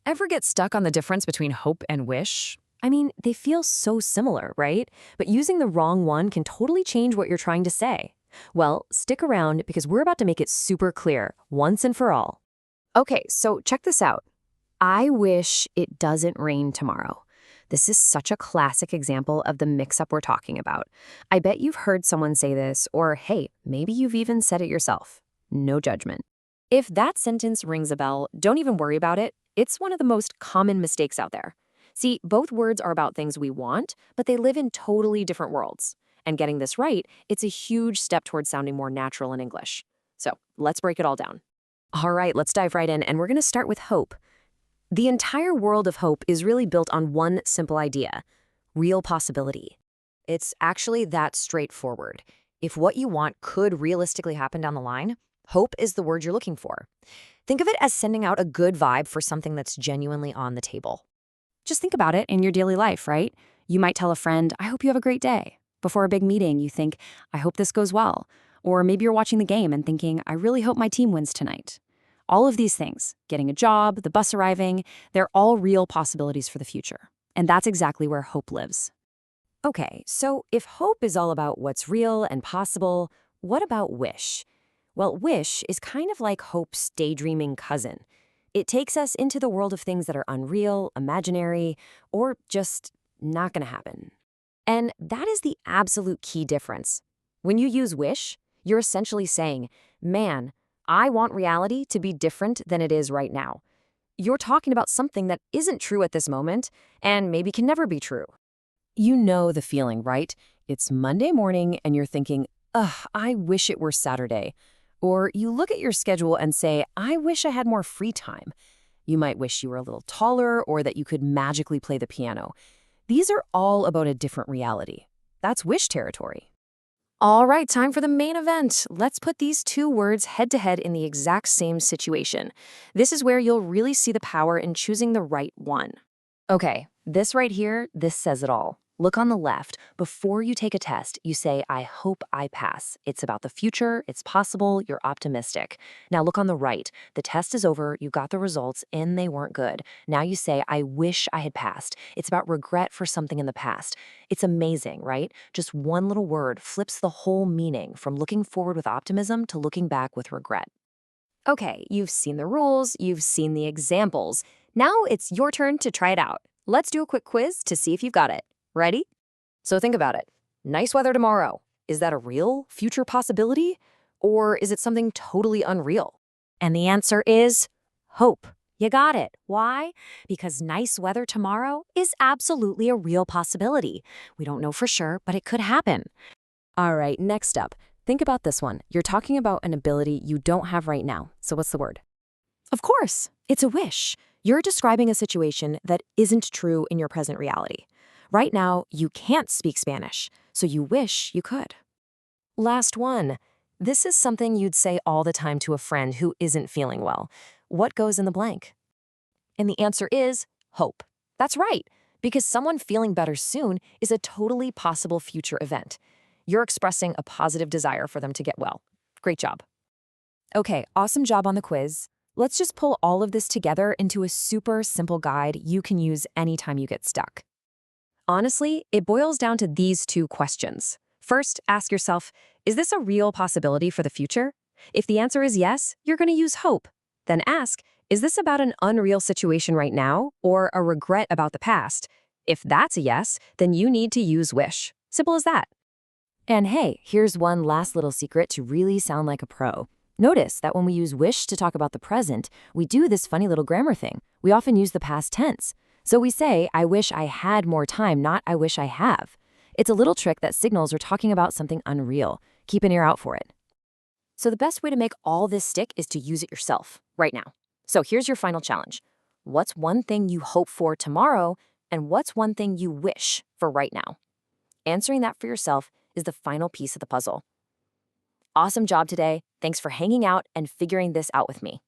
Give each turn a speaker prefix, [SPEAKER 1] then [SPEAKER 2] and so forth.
[SPEAKER 1] Ever get stuck on the difference between hope and wish? I mean, they feel so similar, right? But using the wrong one can totally change what you're trying to say. Well, stick around because we're about to make it super clear, once and for all. Okay, so check this out. I wish it doesn't rain tomorrow. This is such a classic example of the mix-up we're talking about. I bet you've heard someone say this, or hey, maybe you've even said it yourself. No judgment. If that sentence rings a bell, don't even worry about it. It's one of the most common mistakes out there. See, both words are about things we want, but they live in totally different worlds. And getting this right, it's a huge step towards sounding more natural in English. So let's break it all down. All right, let's dive right in, and we're going to start with hope. The entire world of hope is really built on one simple idea: real possibility. It's actually that straightforward. If what you want could realistically happen down the line, hope is the word you're looking for. Think of it as sending out a good vibe for something that's genuinely on the table. Just think about it in your daily life, right? You might tell a friend, I hope you have a great day. Before a big meeting, you think, I hope this goes well. Or maybe you're watching the game and thinking, I really hope my team wins tonight. All of these things, getting a job, the bus arriving, they're all real possibilities for the future. And that's exactly where hope lives. Okay, so if hope is all about what's real and possible, what about wish? Well, wish is kind of like hope's daydreaming cousin. It takes us into the world of things that are unreal, imaginary, or just not going to happen. And that is the absolute key difference. When you use wish, you're essentially saying, man, I want reality to be different than it is right now. You're talking about something that isn't true at this moment and maybe can never be true. You know the feeling, right? It's Monday morning and you're thinking, ugh, I wish it were Saturday. Or you look at your schedule and say, I wish I had more free time. You might wish you were a little taller or that you could magically play the piano. These are all about a different reality. That's wish territory. All right, time for the main event. Let's put these two words head-to-head in the exact same situation. This is where you'll really see the power in choosing the right one. Okay, this right here, this says it all. Look on the left. Before you take a test, you say, I hope I pass. It's about the future, it's possible, you're optimistic. Now look on the right. The test is over, you got the results, and they weren't good. Now you say, I wish I had passed. It's about regret for something in the past. It's amazing, right? Just one little word flips the whole meaning from looking forward with optimism to looking back with regret. Okay, you've seen the rules, you've seen the examples. Now it's your turn to try it out. Let's do a quick quiz to see if you've got it. Ready? So think about it. Nice weather tomorrow. Is that a real future possibility? Or is it something totally unreal? And the answer is hope. You got it. Why? Because nice weather tomorrow is absolutely a real possibility. We don't know for sure, but it could happen. All right, next up. Think about this one. You're talking about an ability you don't have right now. So what's the word? Of course, it's a wish. You're describing a situation that isn't true in your present reality. Right now, you can't speak Spanish, so you wish you could. Last one. This is something you'd say all the time to a friend who isn't feeling well. What goes in the blank? And the answer is hope. That's right, because someone feeling better soon is a totally possible future event. You're expressing a positive desire for them to get well. Great job. Okay, awesome job on the quiz. Let's just pull all of this together into a super simple guide you can use anytime you get stuck. Honestly, it boils down to these two questions. First, ask yourself, is this a real possibility for the future? If the answer is yes, you're going to use hope. Then ask, is this about an unreal situation right now or a regret about the past? If that's a yes, then you need to use wish. Simple as that. And hey, here's one last little secret to really sound like a pro. Notice that when we use wish to talk about the present, we do this funny little grammar thing. We often use the past tense. So we say, I wish I had more time, not I wish I have. It's a little trick that signals we're talking about something unreal. Keep an ear out for it. So the best way to make all this stick is to use it yourself, right now. So here's your final challenge. What's one thing you hope for tomorrow, and what's one thing you wish for right now? Answering that for yourself is the final piece of the puzzle. Awesome job today. Thanks for hanging out and figuring this out with me.